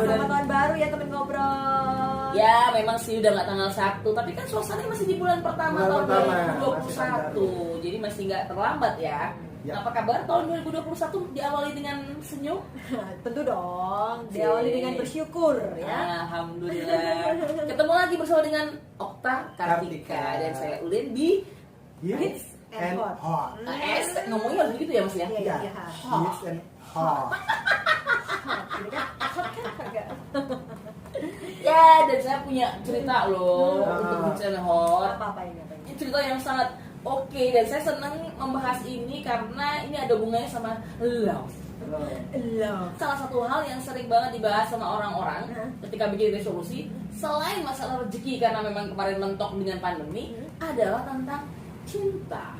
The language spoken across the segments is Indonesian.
selamat tahun baru ya temen ngobrol. Ya memang sih udah nggak tanggal 1, tapi kan suasananya masih di bulan pertama tahun 2021, jadi masih nggak terlambat ya. Apa kabar tahun 2021 diawali dengan senyum? Tentu dong, diawali dengan bersyukur ya. Alhamdulillah. Ketemu lagi bersama dengan Okta Kartika dan saya Ulin di Hits and Hot. Ngomongnya harus begitu ya Mas ya? Iya. Hits and Hot. Ya, dan saya punya cerita loh untuk Hits and Hot. Apa ini? Ini cerita yang sangat oke, dan saya senang membahas ini karena ini ada hubungannya sama love. Salah satu hal yang sering banget dibahas sama orang-orang ketika bikin resolusi, selain masalah rezeki karena memang kemarin mentok dengan pandemi, adalah tentang cinta.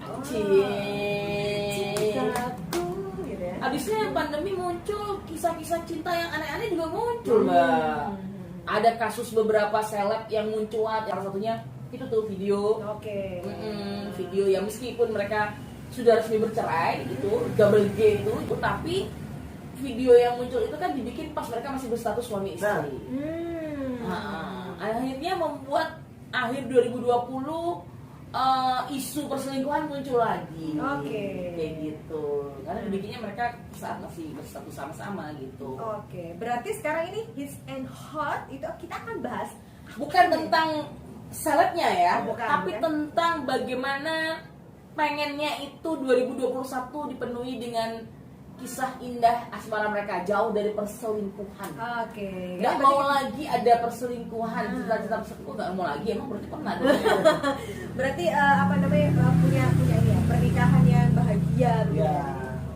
Cintaku gitu ya. Habisnya pandemi muncul kisah-kisah cinta yang aneh-aneh juga muncul, Mbak. Ada kasus beberapa seleb yang muncul, salah satunya itu tuh video. Video yang meskipun mereka sudah resmi bercerai itu double G itu, tapi video yang muncul itu kan dibikin pas mereka masih berstatus suami istri. Akhirnya membuat akhir 2020 isu perselingkuhan muncul lagi. Kayak gitu. Karena dibikinnya mereka saat masih berstatus sama-sama gitu. Berarti sekarang ini Hits and Hot itu kita akan bahas bukan tentang selebnya ya, tapi bukan. tentang bagaimana pengennya itu 2021 dipenuhi dengan kisah indah asmara mereka jauh dari perselingkuhan. Nggak mau lagi ada perselingkuhan, cita-cita perselingkuhan nggak mau lagi, emang berarti pernah dong. Berarti punya ini ya, pernikahan yang bahagia gitu.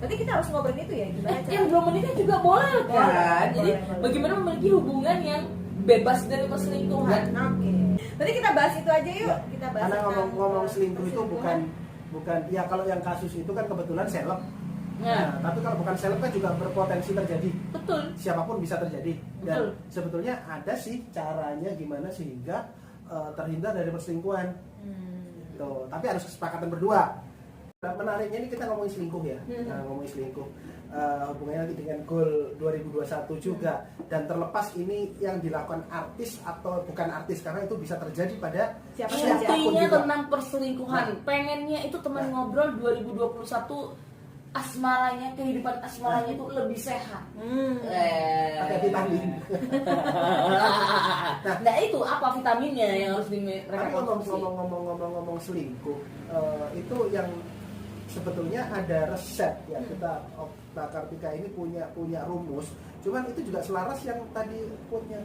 Berarti kita harus ngobrolin itu ya, gimana cara? Yang belum menikah juga boleh kan. Jadi boleh. bagaimana memiliki hubungan yang bebas dari perselingkuhan. Berarti kita bahas itu aja yuk. Kita bahas. Karena ngomong selingkuh itu bukan ya, kalau yang kasus itu kan kebetulan seleb. Nah, tapi kalau bukan seleb kan juga berpotensi terjadi. Betul. Siapapun bisa terjadi. Dan Betul. sebetulnya ada sih caranya gimana sehingga terhindar dari perselingkuhan. Tuh, tapi harus kesepakatan berdua. Nah, menariknya ini kita ngomongin selingkuh ya. Nah, ngomongin selingkuh. Hubungannya nanti dengan goal 2021 juga, dan terlepas ini yang dilakukan artis atau bukan artis, karena itu bisa terjadi pada siapapun Intinya juga. tentang perselingkuhan. Pengennya itu teman ngobrol 2021 asmaranya, kehidupan asmaranya itu lebih sehat. Pakai vitamin. Nah itu apa vitaminnya yang harus mereka Tapi konsumsi? ngomong selingkuh, itu yang sebetulnya ada resep ya. Kita Okta Kartika ini punya rumus. Cuman itu juga selaras yang tadi quote-nya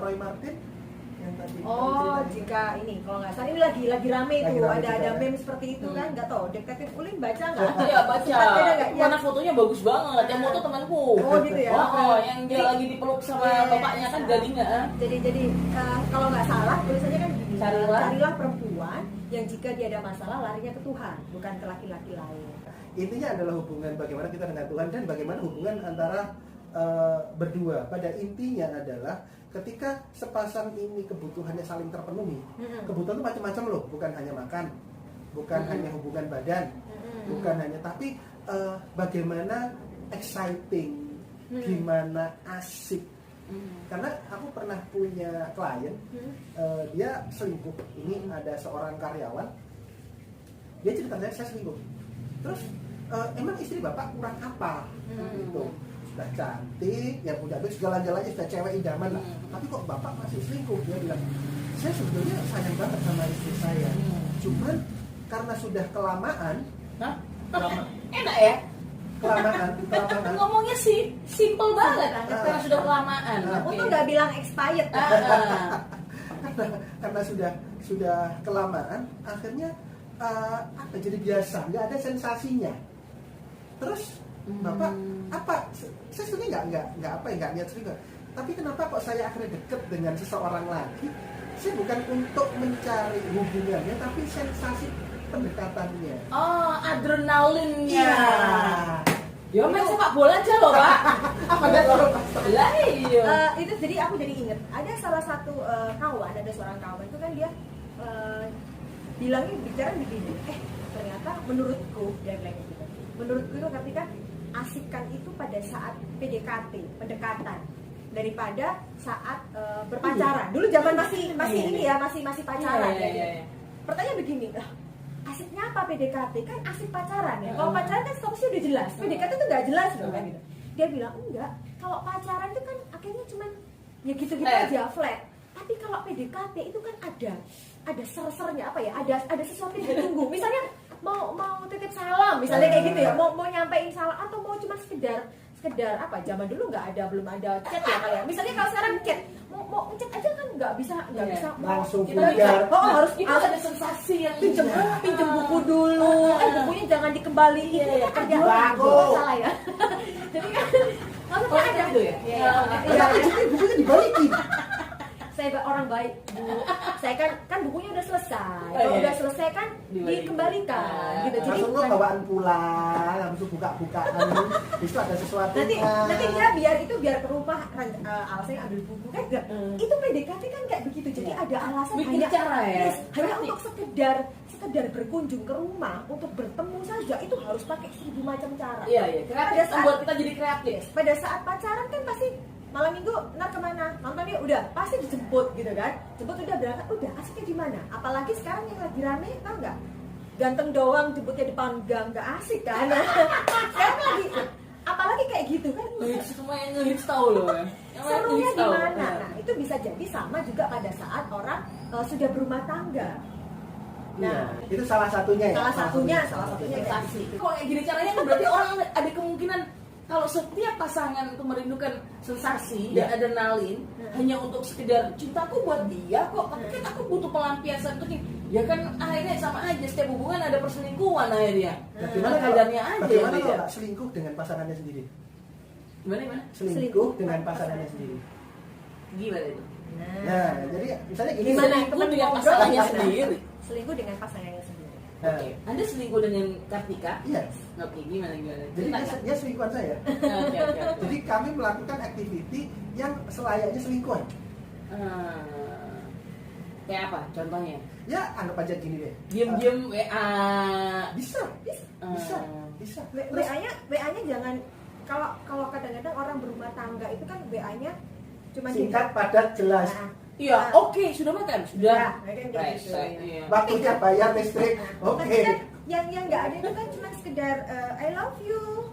Roy Martin yang tadi. Jika ini kalau nggak salah ini lagi rame itu, rame ada juga, meme seperti itu kan, nggak tahu detektif Ulin baca nggak? Iya baca. Ya. Mana fotonya bagus banget. Yang foto temanku. Gitu ya. Yang dia lagi dipeluk sama bapaknya kan gadingnya. Jadi kalau nggak salah tulisannya kan gini, Carilah perempuan yang jika dia ada masalah larinya ke Tuhan, bukan ke laki-laki lain. Intinya adalah hubungan bagaimana kita dengan Tuhan dan bagaimana hubungan antara berdua. Pada intinya adalah ketika sepasang ini kebutuhannya saling terpenuhi. Kebutuhan itu macam-macam loh, bukan hanya makan, bukan hanya hubungan badan, bukan hanya, tapi bagaimana exciting, gimana asik. Karena aku pernah punya klien, dia selingkuh. Ini ada seorang karyawan, dia cerita saya selingkuh. Terus emang istri bapak kurang apa? Gitu. Sudah cantik, ya punya duit, segala-galanya sudah cewek idaman lah. Tapi kok bapak masih selingkuh? Dia bilang, saya sebetulnya sayang banget sama istri saya. Cuman karena sudah kelamaan, Enak ya? kelamaan. Ngomongnya sih simple banget. Karena sudah kelamaan. Aku tuh nggak bilang expired. Karena sudah kelamaan, akhirnya jadi biasa, nggak ada sensasinya. Terus bapak apa? Saya sebenarnya nggak niat selingkuh. Tapi kenapa kok saya akhirnya deket dengan seseorang lagi? Saya bukan untuk mencari hubungannya, tapi sensasi pendekatannya. Adrenalinnya. Ya main sepak bola aja loh Pak. Apa nggak tahu? Lah iya. Itu jadi aku jadi inget ada salah satu kawan, ada seorang kawan itu kan dia bicara begini, ternyata menurutku dia bilang gitu. Menurutku itu ketika asikan itu pada saat PDKT, pendekatan. daripada saat berpacaran. Dulu zaman masih ini ya, masih pacaran. Iya. Pertanyaan begini, asiknya apa PDKT? Kan asik pacaran ya. Kalau pacaran kan statusnya udah jelas. PDKT itu nggak jelas loh kan gitu. Dia bilang enggak. Kalau pacaran itu kan akhirnya cuman ya gitu-gitu aja flat. Tapi kalau PDKT itu kan ada ser-sernya apa ya? Ada sesuatu yang ditunggu. Misalnya mau titip salam, misalnya kayak gitu ya. Mau nyampein salam atau mau cuma sekedar apa? Zaman dulu belum ada chat ya kayak. Misalnya kalau sekarang chat, mau chat aja kan nggak bisa langsung kita vulgar. harus itu ada sensasi yang pinjem buku dulu. Bukunya jangan dikembaliin. Ada salah ya. Jadi kan maksudnya ada gitu ya? Iya. Bukunya dibalikin. Saya orang baik, Bu. Saya kan bukunya udah selesai. Kalau udah selesai kan dikembalikan gitu. Jadi langsung lo bawaan pulang, habis itu buka-bukaan. Itu ada sesuatu. Nanti dia biar ke rumah alasannya ambil buku kan enggak. Itu PDKT kan kayak begitu. Jadi ada alasan bikin cara ya. Hanya untuk sekedar berkunjung ke rumah untuk bertemu saja itu harus pakai 1000 macam cara. Iya. Kreatif membuat kita jadi kreatif. Pada saat pacaran kan pasti malam minggu ntar kemana nonton ya udah pasti dijemput gitu kan, jemput udah berangkat udah asiknya di mana. Apalagi sekarang yang lagi rame tau nggak, ganteng doang jemputnya depan gang nggak asik kan. Sekarang lagi apalagi kayak gitu kan Semua yang ngehits tahu loh ya. serunya di mana. Nah itu bisa jadi sama juga pada saat orang sudah berumah tangga. Nah, itu salah satunya ya. Salah satunya Sensasi. Kalau kayak gini caranya kan berarti orang ada kemungkinan kalau setiap pasangan itu merindukan sensasi dan adrenalin hanya untuk sekedar cintaku buat dia kok, tapi kan aku butuh pelampiasan untuk ini. Ya kan akhirnya sama aja, setiap hubungan ada perselingkuhan akhirnya. Bagaimana kadarnya aja bagaimana ya, kalau nggak selingkuh dengan pasangannya sendiri? Gimana? Selingkuh dengan pasangannya sendiri. Gimana itu? Nah, jadi misalnya gini. Gimana? Selingkuh dengan pasangannya sendiri. Selingkuh dengan pasangannya sendiri. Oke. Anda selingkuh dengan Kartika? Iya. Oke, gimana? Jadi dia selingkuhan saya. Oke. Jadi kami melakukan aktiviti yang selayaknya selingkuhan. Kayak apa contohnya? Ya anggap aja gini deh. Diam-diam WA. Bisa. WA-nya jangan, kalau kadang-kadang orang berumah tangga itu kan WA-nya cuma singkat, padat, jelas. Iya, oke, sudah makan, sudah. Iya. Waktunya bayar listrik, oke. Kan yang nggak ada itu kan cuma sekedar I love you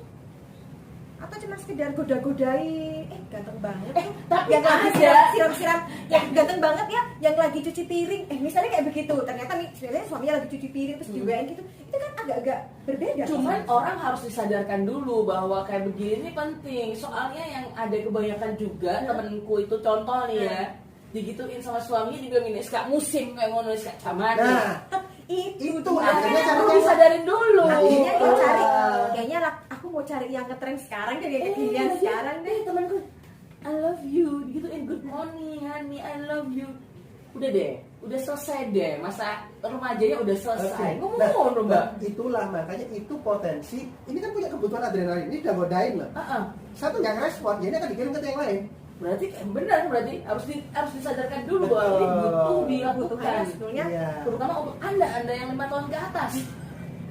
atau cuma sekedar goda-godai, ganteng banget. Tapi yang lagi ada siram-siram, yang ganteng banget ya, yang lagi cuci piring. Misalnya kayak begitu. Ternyata sebenarnya suaminya lagi cuci piring terus juga gitu. Itu kan agak-agak berbeda. Cuman orang harus disadarkan dulu bahwa kayak begini ini penting. Soalnya yang ada kebanyakan juga temenku itu contoh nih ya. Digituin sama suaminya juga miniska musim kayak ngono camat. Nah, itu akhirnya perlu disadarin dulu. Akhirnya dia cari, kayaknya aku mau cari yang ngetren sekarang deh, kayak ginian sekarang deh. Temanku, I love you, digituin good morning honey, I love you. Udah deh, udah selesai deh, masa remajanya udah selesai. Ngomong Mbak, itulah makanya itu potensi. Ini kan punya kebutuhan adrenalin, ini udah godain loh. Satu nggak ngerespon, jadi akan dikirim ke yang lain. Berarti benar, berarti harus disadarkan dulu bahwa ini butuh dilakukan sebetulnya, terutama untuk anda yang 5 tahun ke atas.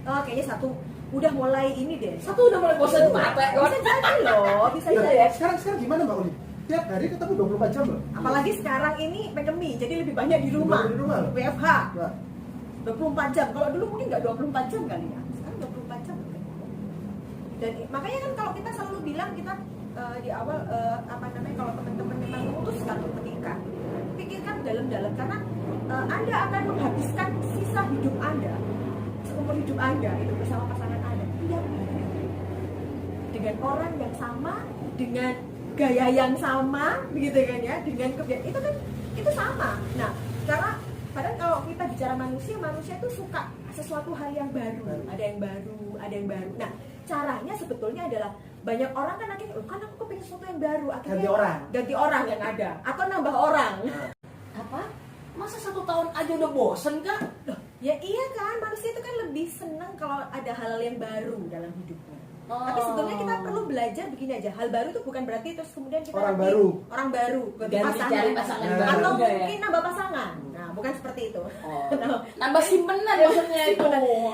Kayaknya satu udah mulai ini deh. Satu udah mulai bosan mata. Bisa jadi loh, bisa jadi. Sekarang gimana Mbak Uli? Tiap hari ketemu 24 jam loh. Apalagi sekarang ini pandemi, jadi lebih banyak di rumah. WFH. 24 jam. Kalau dulu mungkin nggak 24 jam kali ya. Sekarang 24 jam. Dan makanya kan kalau kita selalu bilang kita di awal kalau teman-teman memang memutuskan untuk menikah, pikirkan dalam-dalam karena Anda akan menghabiskan sisa hidup Anda, seumur hidup Anda itu bersama pasangan Anda. Dengan orang yang sama, dengan gaya yang sama, begitu kan ya, dengan kebiasaan itu kan itu sama. Nah, karena padahal kalau kita bicara manusia itu suka sesuatu hal yang baru, ada yang baru. Nah, caranya sebetulnya adalah banyak orang kan akhirnya, kan aku kepingin sesuatu yang baru, akhirnya ganti orang yang ada atau nambah orang. Apa? Masa 1 tahun aja udah bosen kan? Ya iya kan, manusia itu kan lebih senang kalau ada hal yang baru dalam hidupnya. Tapi sebetulnya kita perlu belajar begini aja, hal baru itu bukan berarti terus kemudian kita orang baru ganti cari pasangan baru atau juga mungkin nambah pasangan. Nah, bukan seperti itu. Nambah simpenan maksudnya itu.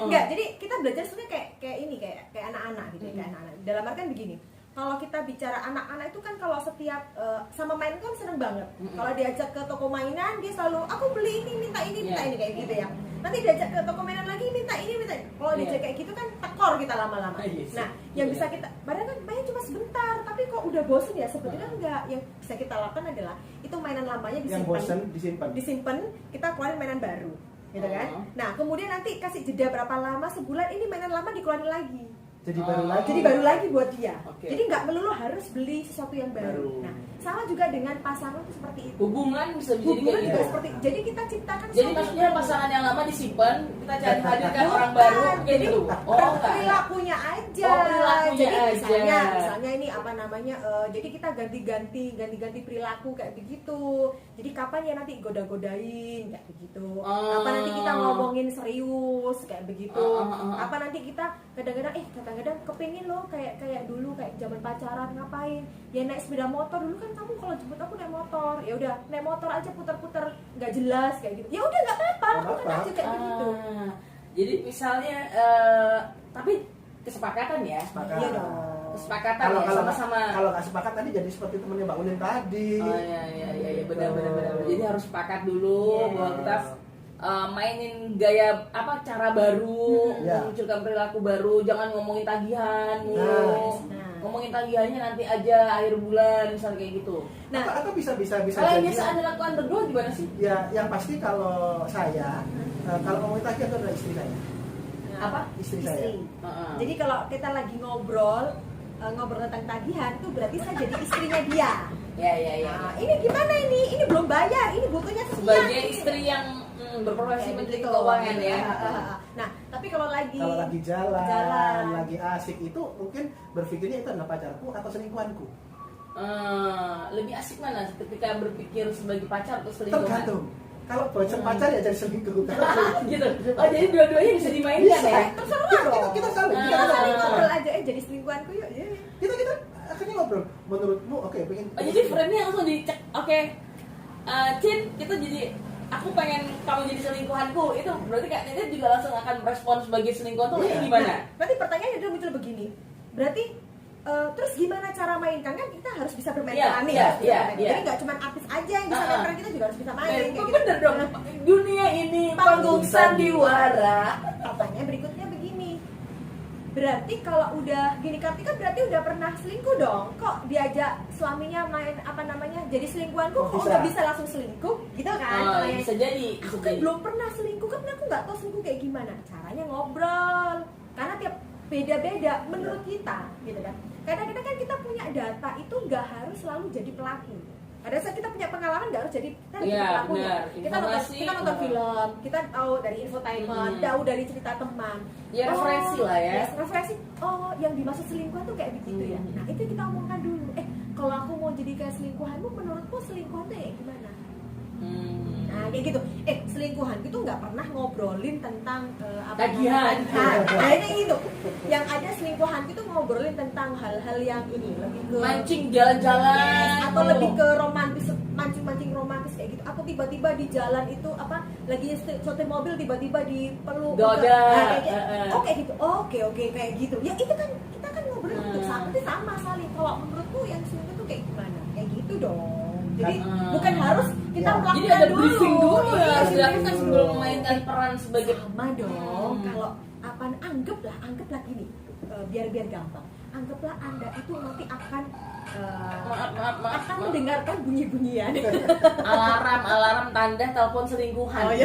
Enggak, jadi kita belajar sebenarnya kayak anak-anak gitu, kayak anak-anak. Dalam artian begini, kalau kita bicara anak-anak itu kan kalau setiap sama main kan seneng banget. Kalau diajak ke toko mainan dia selalu aku beli ini, minta ini kayak gitu ya. Nanti diajak ke toko mainan lagi minta ini. Kalau diajak kayak gitu kan tekor kita lama-lama. Nah, yang bisa kita padahal kan main cuma sebentar, tapi kok udah bosen ya sebetulnya enggak. Yang bisa kita lakukan adalah itu mainan lamanya disimpan, kita keluarin mainan baru. Gitu kan? Nah, kemudian nanti kasih jeda berapa lama, sebulan ini mainan lama dikeluarin lagi. Jadi baru lagi buat dia. Jadi nggak melulu harus beli sesuatu yang baru. Nah, sama juga dengan pasangan itu seperti itu. Hubungan bisa jadi kayak gitu. Seperti, jadi kita ciptakan. Jadi maksudnya pasangan yang lama disimpan, kita cari hadirkan orang baru kayak gitu. Perilakunya aja. Jadi misalnya ini apa namanya? Jadi kita ganti perilaku kayak begitu. Jadi kapan ya nanti goda-godain kayak begitu. Apa nanti kita ngomongin serius kayak begitu. Apa nanti kita kadang-kadang kepingin loh kayak dulu kayak zaman pacaran ngapain ya naik sepeda motor dulu kan kamu kalau jemput aku naik motor ya udah naik motor aja putar-putar nggak jelas kayak gitu ya udah nggak apa-apa lakukan aja kayak gitu. Jadi misalnya tapi kesepakatan ya iya dong kesepakatan kalau ya sama-sama kalau nggak sepakat tadi jadi seperti temennya Mbak Unin tadi. Iya benar jadi harus sepakat dulu bahwa kita mainin gaya cara baru, memunculkan perilaku baru, jangan ngomongin tagihan, ngomongin tagihannya nanti aja akhir bulan misalnya kayak gitu. Nah, atau bisa kalau yang biasa Anda lakukan berdua gimana sih? Ya, yang pasti kalau saya kalau ngomongin tagihan itu adalah istri saya. Apa? Istri saya. Jadi kalau kita lagi ngobrol tentang tagihan itu berarti saya jadi istrinya dia. Ya. Nah, ini gimana ini? Ini belum bayar, ini butuhnya sekian. Sebagai istri yang berprofesi menteri keuangan ya. Nah, tapi kalau lagi jalan, lagi asik itu mungkin berpikirnya itu adalah pacarku atau selingkuhanku. Lebih asik mana ketika berpikir sebagai pacar atau selingkuhan? Tergantung. Kalau bocor pacar ya jadi selingkuh. Gitu. Oh, jadi dua-duanya bisa dimainkan ya? Terserah dong. Kita saling ngobrol aja jadi selingkuhanku yuk. Kita akhirnya ngobrol. Menurutmu pengen. Jadi frame-nya langsung dicek. Cin, kita jadi aku pengen kamu jadi selingkuhanku, itu berarti Kak Nida juga langsung akan merespon sebagai selingkuhan tuh gimana? Nah, berarti pertanyaannya udah muncul begini, berarti terus gimana cara mainkan kan kita harus bisa bermain peran jadi nggak cuma artis aja yang bisa main peran, kita juga harus bisa main kayak gitu. Bener dong, dunia ini panggung sandiwara. Pertanyaan berikutnya begini, berarti kalau udah gini Kartika berarti udah pernah selingkuh dong, kok diajak suaminya main jadi selingkuhanku kok udah bisa langsung selingkuh gitu kan? Bisa jadi. Aku kan belum pernah selingkuh kan, aku nggak tahu selingkuh kayak gimana. Caranya ngobrol, karena tiap beda-beda menurut kita gitu kan. Kadang-kadang kan kita punya data itu nggak harus selalu jadi pelaku. Pada saat kita punya pengalaman nggak harus jadi pelakunya. Kita nonton film, kita tahu dari infotainment, tahu dari cerita teman. Ya referensi lah ya. Referensi. Oh, yang dimaksud selingkuhan tuh kayak begitu ya. Nah itu kita omongkan dulu. Kalau aku mau jadi kayak selingkuhanmu, menurutmu selingkuhan tuh kayak gimana? Nah kayak gitu. Selingkuhan itu nggak pernah ngobrolin tentang tagihan. Kayaknya gitu. Yang ada selingkuhan itu ngobrolin tentang hal-hal yang ini lebih ke mancing jalan-jalan atau lebih ke romantis, mancing romantis kayak gitu. Atau tiba-tiba di jalan itu lagi setir mobil tiba-tiba dipeluk. Kayak gitu. Oke kayak gitu. Ya itu kan kita kan ngobrolin untuk sama saling. Kalau menurutku yang selingkuh itu kayak gimana? Kayak gitu dong. Jadi bukan harus kita melakukan jadi ada dulu. Briefing dulu ya, dilakukan sebelum memainkan peran sebagai sama dong. Kalau anggaplah gini, biar gampang. Anggaplah Anda itu nanti akan akan mendengarkan bunyi-bunyian. alarm tanda telepon selingkuhan.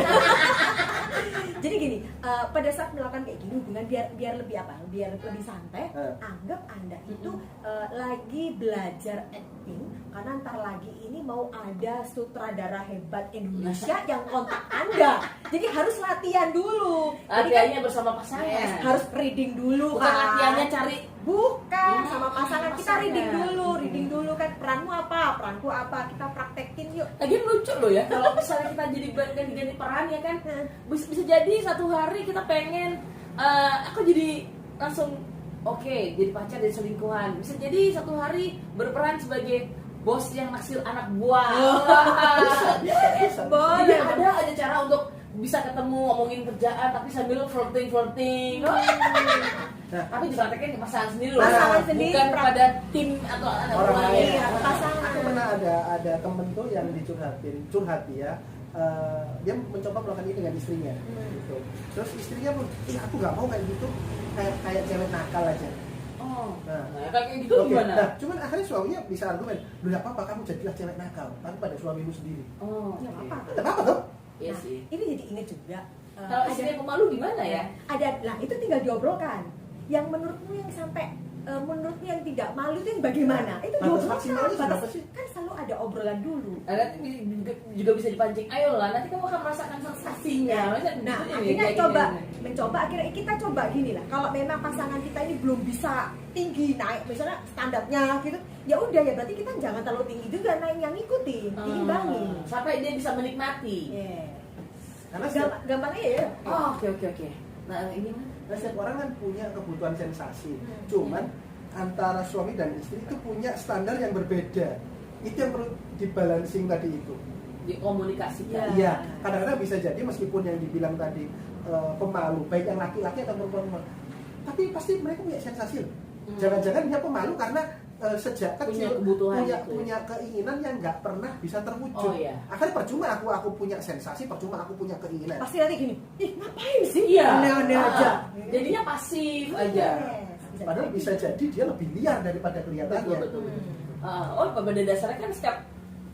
Jadi gini, pada saat melakukan kayak gini hubungan biar lebih lebih santai. Anggap Anda itu lagi belajar acting, karena ntar lagi ini mau ada sutradara hebat Indonesia yang kontak Anda. Jadi harus latihan dulu. Latihannya bersama pasangan. Harus reading dulu. Bukan latihannya cari. Bukan sama pasangan, kita reading dulu kan, peranmu apa, peranku apa, kita praktekin yuk. Lagi lucu loh ya, kalau misalnya kita jadi ganti peran ya kan, bisa jadi satu hari kita pengen aku jadi langsung jadi pacar dan selingkuhan. Bisa jadi satu hari berperan sebagai bos yang naksir anak buah. Jadi ada aja cara untuk bisa ketemu ngomongin kerjaan tapi sambil flirting. Nah, tapi dipraktekkan di pasangan sendiri loh. Pasangan sendiri, Bukan kepada tim atau anak orang buah lain. Iya, pasangan. Aku pernah ada temen tuh yang curhat ya. Dia mencoba melakukan ini dengan istrinya gitu. Terus istrinya pun, aku nggak mau kayak gitu, kayak cewek nakal aja. Oh, Nah, kayak gitu oke. gimana? Nah, cuman akhirnya suaminya bisa argumen, lu nggak apa-apa kamu jadilah cewek nakal, tapi pada suamimu sendiri. Oh, Nggak apa-apa. Nggak apa-apa tuh. Iya Nah, sih. ini jadi ingat juga. Kalau istrinya pemalu gimana ya? Ada, nah itu tinggal diobrolkan. Yang menurutmu yang sampai menurutmu yang tidak malu itu yang bagaimana? Itu Batas diobrolkan. maksimalnya berapa sih? Kan selalu ada obrolan dulu. Nanti juga bisa dipancing. Ayo lah, nanti kamu akan merasakan sensasinya. Nah, akhirnya mencoba akhirnya kita coba gini lah. Kalau memang pasangan kita ini belum bisa tinggi naik, misalnya standarnya gitu, ya udah ya berarti kita jangan terlalu tinggi juga, naik yang ngikutin, diimbangi. Sampai dia bisa menikmati. Karena Gampangnya ya. Oh, oke. Nah, ini mah. Nah, setiap orang kan punya kebutuhan sensasi. Cuman antara suami dan istri itu punya standar yang berbeda. Itu yang perlu dibalancing tadi itu. Dikomunikasikan. Iya, kadang-kadang bisa jadi meskipun yang dibilang tadi pemalu, baik yang laki-laki atau perempuan, tapi pasti mereka punya sensasi loh. Jangan-jangan dia pemalu karena sejak Punya kecil kebutuhan itu. punya keinginan yang nggak pernah bisa terwujud. Oh, iya. Akhirnya percuma aku punya sensasi, percuma aku punya keinginan. Pasti nanti gini, ih ngapain sih? Iya. Aneh-aneh aja. Jadinya pasif aja. Yes. Padahal bisa jadi dia lebih liar daripada kelihatannya. Betul. Pada dasarnya kan setiap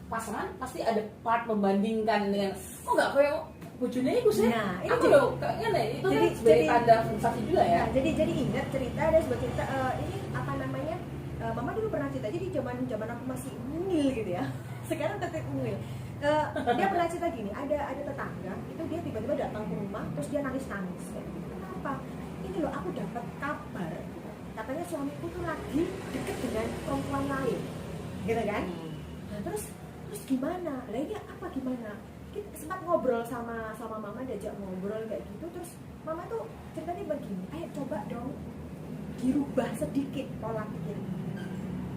pasangan pasti ada part membandingkan dengan nggak kayak bojone iku sih. Nah, ini aku jadi- loh kayaknya itu jadi- kan sebagai jadi- tanda sensasi juga ya. Nah, jadi ingat cerita ada sebuah cerita ini apa namanya? Mama dulu pernah cerita. Jadi zaman aku masih mungil gitu ya. Sekarang tetap mungil. Dia pernah cerita gini, ada tetangga itu dia tiba-tiba datang ke rumah terus dia nangis-nangis. Kenapa? Ini loh aku dapat kabar. Katanya suamiku tuh lagi deket dengan perempuan lain. Gitu kan? Nah, terus gimana? Lah ini apa gimana? Kita sempat ngobrol sama mama, diajak ngobrol kayak gitu, terus mama tuh ceritanya begini, ayo coba dong dirubah sedikit pola pikir.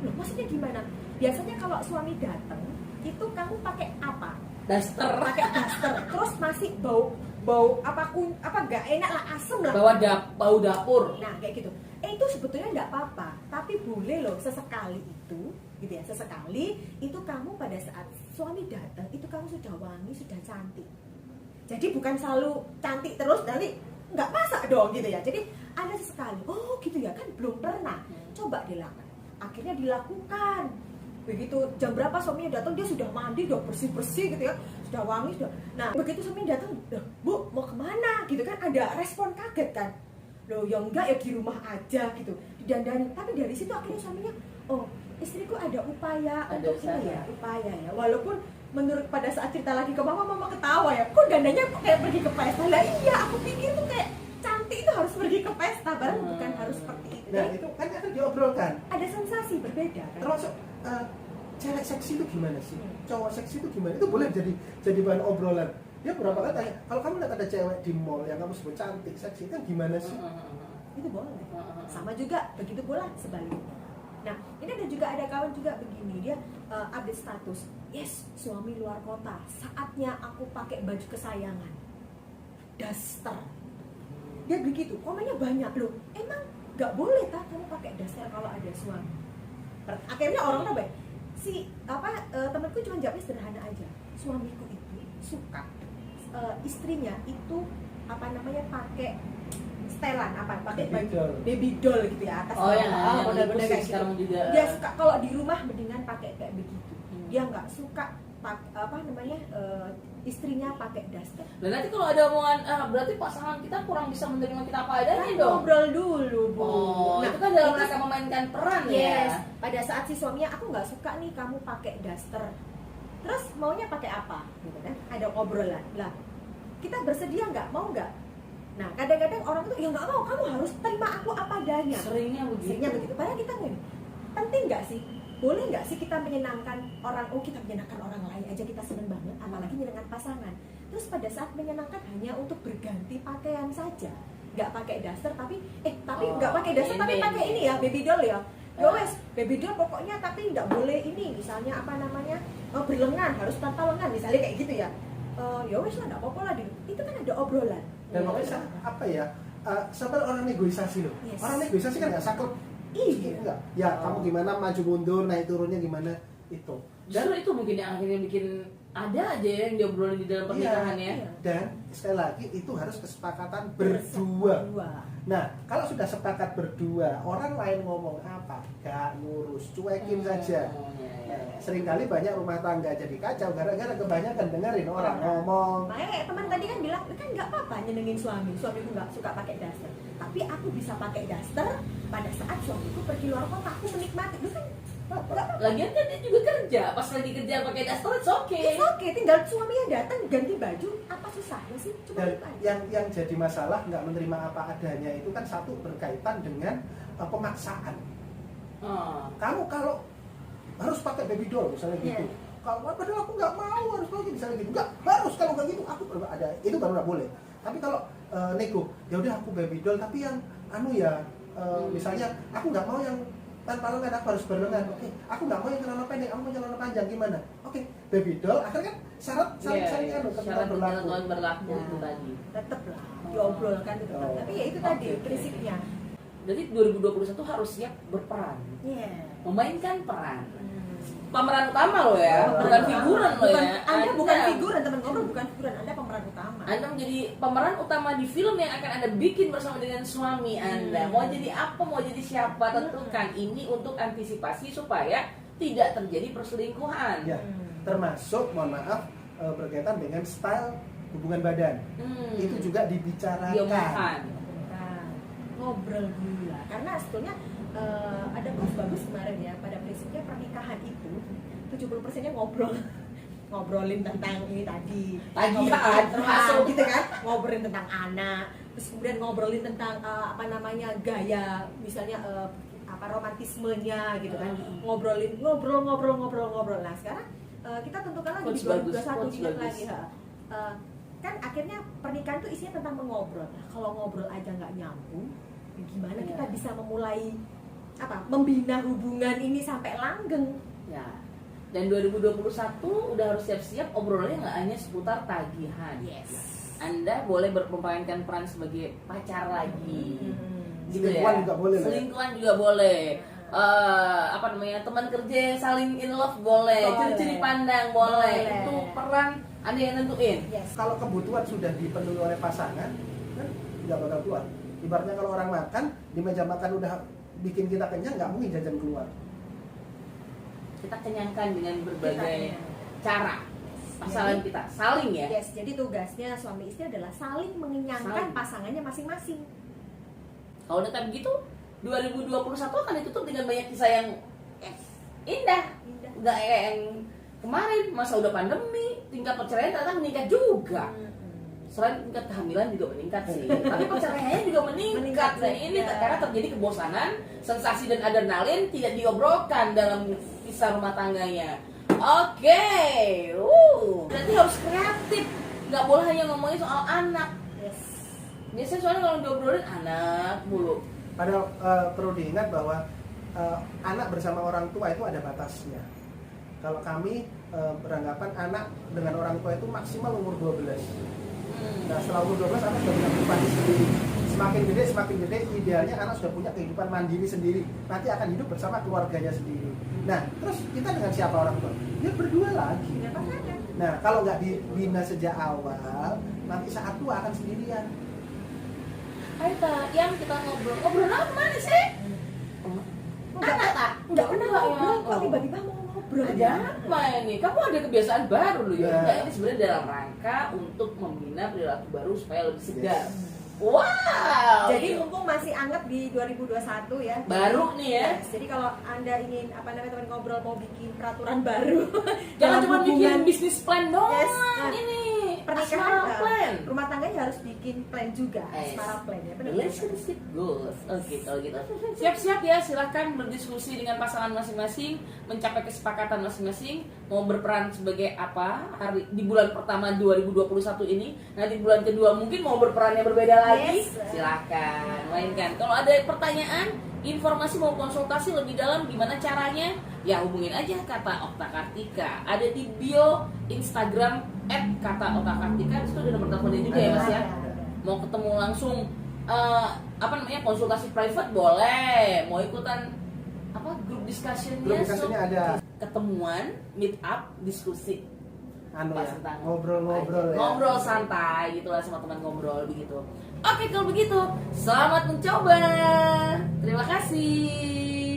Loh maksudnya gimana? Biasanya kalau suami datang itu kamu pakai apa? Daster. Pakai daster, terus masih bau apa gak enak lah, asem lah. Bau dapur. Nah kayak gitu. Itu sebetulnya enggak apa-apa, tapi boleh loh sesekali itu, gitu ya. Sesekali itu kamu pada saat suami datang itu kamu sudah wangi, sudah cantik. Jadi bukan selalu cantik terus nanti nggak masak dong gitu ya. Jadi ada sesekali. Oh gitu ya, kan belum pernah. Coba dilakukan. Akhirnya dilakukan. Begitu jam berapa suaminya datang dia sudah mandi, sudah bersih-bersih gitu ya, sudah wangi, sudah. Nah begitu suaminya datang, Bu mau kemana? Gitu kan ada respon kaget kan. Loh ya enggak ya di rumah aja gitu, didandani. Tapi dari situ akhirnya suaminya, oh istriku ada upaya Ada untuk usaha. ini ya, upaya ya. Walaupun menurut pada saat cerita lagi ke mama ketawa ya, kok dandanya kok kayak pergi ke pesta. Lah iya, aku pikir tuh kayak cantik itu harus pergi ke pesta, barang bukan harus seperti itu. Nah itu kan akan diobrolkan. Ada sensasi berbeda kan. Termasuk cewek seksi itu gimana sih? Cowok seksi itu gimana? Itu boleh jadi bahan obrolan. Dia berapa kali tanya, kalau kamu lihat ada cewek di mall yang kamu sebut cantik, seksi, kan gimana sih? Itu boleh. Sama juga begitu pula sebaliknya. Nah, ini ada juga ada kawan juga begini, dia update status. Yes, suami luar kota. Saatnya aku pakai baju kesayangan. Daster. Dia begitu, komennya banyak loh. Emang nggak boleh tak kamu pakai daster kalau ada suami? Akhirnya orang apa? Temanku cuma jawabnya sederhana aja. Suamiku itu suka istrinya itu pakai setelan pakai baby doll gitu ya atas model-model kayak gitu. Dia suka kalau di rumah mendingan pakai kayak begitu. Dia nggak suka istrinya pakai daster. Dan nanti kalau ada omongan berarti pasangan kita kurang bisa menerima kita apa adanya dong. Ngobrol dulu, Bu. Nah, itu kan dalam rangka memainkan peran yes, ya. pada saat si suaminya aku nggak suka nih kamu pakai daster. Terus maunya pakai apa? Gitu kan? Ada obrolan. Lah, kita bersedia nggak? Mau nggak? Nah, kadang-kadang orang itu ya nggak mau, kamu harus terima aku apa adanya. Seringnya begitu. Padahal kita nggak. Penting nggak sih? Boleh nggak sih kita menyenangkan orang? Oh, kita menyenangkan orang lain aja kita seneng banget, apalagi menyenangkan pasangan. Terus pada saat menyenangkan hanya untuk berganti pakaian saja, nggak pakai daster tapi nggak pakai daster tapi pakai ini ya baby doll ya. Ya wes, baby doll pokoknya tapi nggak boleh ini, misalnya berlengan, harus tanpa lengan misalnya kayak gitu ya. Ya wes lah nggak apa-apa lah, itu kan ada obrolan. Dan makanya sampai orang negosiasi loh. Yes. Orang negosiasi kan nggak saklek. Iya. Enggak. Ya kamu gimana maju mundur, naik turunnya gimana itu. Justru itu mungkin yang akhirnya bikin ada aja yang diobrolin di dalam pernikahan ya. Iya. Dan sekali lagi itu harus kesepakatan berdua. Nah, kalau sudah sepakat berdua, orang lain ngomong apa, gak ngurus, cuekin saja. Seringkali banyak rumah tangga jadi kacau gara-gara kebanyakan dengerin orang ngomong. Makanya kayak teman tadi kan bilang, kan nggak apa-apa nyenengin suamiku nggak suka pakai daster. Tapi aku bisa pakai daster pada saat suamiku pergi luar kota, aku menikmati. Itu kan nggak apa-apa. Lagian kan dia juga kerja, pas lagi kerja pakai daster it's okay. It's okay, tinggal suaminya datang ganti baju, apa susahnya sih? Cuma Dan itu aja. yang jadi masalah nggak menerima apa adanya itu kan satu berkaitan dengan pemaksaan. Kamu kalau harus pakai baby doll misalnya gitu. Yeah. Kalau padahal aku nggak mau harus pakai misalnya gitu. Nggak harus, kalau nggak gitu aku ada itu baru nggak boleh. Tapi kalau nego, ya udah aku baby doll tapi yang misalnya aku nggak mau yang tanpa lengan, aku harus berlengan. Oke, aku nggak mau yang celana pendek, aku mau celana panjang gimana? Oke, baby doll akhirnya kan syarat syarat berlaku itu tadi. Tetep lah diobrolkan itu kan. Tapi ya itu tadi prinsipnya. Jadi 2021 harus siap berperan. Memainkan peran. Pemeran utama loh ya, bukan figuran loh ya. Anda bukan figuran, teman ngobrol bukan figuran, Anda pemeran utama. Anda menjadi pemeran utama di film yang akan Anda bikin bersama dengan suami Anda. Mau jadi apa, mau jadi siapa, tentukan ini untuk antisipasi supaya tidak terjadi perselingkuhan. Ya, termasuk mohon maaf berkaitan dengan style hubungan badan. Itu juga dibicarakan. Diomongkan. Ngobrol gula. Karena sebetulnya ada quotes bagus kemarin ya, pada prinsipnya pernikahan itu 70%-nya ngobrolin tentang ini tadi Tagihan termasuk gitu kan, ngobrolin tentang anak, terus kemudian ngobrolin tentang gaya misalnya romantismenya gitu kan, ngobrol. Nah sekarang kita tentukan lagi di 2021 ingat lagi kan akhirnya pernikahan itu isinya tentang mengobrol. Nah, kalau ngobrol aja nggak nyambung, gimana kita bisa memulai membina hubungan ini sampai langgeng ya. Dan 2021 udah harus siap-siap obrolannya nggak hanya seputar tagihan. Yes. Anda boleh memainkan peran sebagai pacar lagi. Gitu Selingkuhan ya. juga boleh. Selingkuhan juga boleh. Teman kerja saling in love boleh. Curi-curi pandang boleh. Itu peran Anda yang nentuin. Yes. Kalau kebutuhan sudah dipenuhi oleh pasangan, kan nggak bakal keluar. Ibaratnya kalau orang makan, di meja makan udah bikin kita kenyang, nggak mungkin jajan keluar. Kita kenyangkan dengan berbagai cara. Pasangan kita saling ya. Yes, jadi tugasnya suami istri adalah saling mengenyangkan pasangannya masing-masing. Kalau udah kayak begitu, 2021 akan ditutup dengan banyak kisah yang indah. Nggak kayak yang kemarin, masa udah pandemi, tingkat perceraian ternyata meningkat juga. Selain tingkat kehamilan juga meningkat sih, tapi perceraiannya juga meningkat. Nah ini karena terjadi kebosanan, sensasi dan adrenalin tidak diobrolkan dalam kisah rumah tangganya. Oke, berarti harus kreatif, nggak boleh hanya ngomongin soal anak. Yes. Biasanya soalnya kalau diobrolin anak mulu. Padahal perlu diingat bahwa anak bersama orang tua itu ada batasnya. Kalau kami beranggapan anak dengan orang tua itu maksimal umur 12. Nah setelah umur 12 anak sudah punya kehidupan sendiri. Semakin gede idealnya anak sudah punya kehidupan mandiri sendiri. Nanti akan hidup bersama keluarganya sendiri. Nah terus kita dengan siapa orang tua? Ya berdua lagi. Nah kalau nggak dibina sejak awal, nanti saat tua akan sendirian. Ayo yang kita ngobrol apa nih sih? Nggak pernah ngobrol, kok tiba-tiba mau ngobrol? Ada apa ini? Kamu ada kebiasaan baru loh ya? Nah, ini sebenarnya dalam rangka untuk membina perilaku baru supaya lebih segar. Wow. Jadi mumpung masih anget di 2021 ya. Baru nih ya. Yes, jadi kalau Anda ingin teman ngobrol mau bikin peraturan baru. Jangan cuma bikin bisnis plan doang. Yes. Ini pernikahan plan. Rumah tangganya harus bikin plan juga, asmara plan ya. Relationship goals. Oke, kalau gitu. Siap-siap ya, silahkan berdiskusi dengan pasangan masing-masing, mencapai kesepakatan masing-masing, mau berperan sebagai apa di bulan pertama 2021 ini. Nanti bulan kedua mungkin mau berperannya berbeda lagi. Silahkan mainkan. Kalau ada pertanyaan, informasi mau konsultasi lebih dalam gimana caranya, ya hubungin aja Kata Okta Kartika. Ada di bio Instagram @kataoktakartika. Itu ada nomor teleponnya juga ya Mas ya. Mau ketemu langsung apa namanya, konsultasi private boleh, mau ikutan apa grup discussionnya, ada ketemuan, meet up, diskusi, ya, ngobrol-ngobrol ya. Ngobrol santai gitu lah sama teman ngobrol begitu. Oke, kalau begitu selamat mencoba. Terima kasih.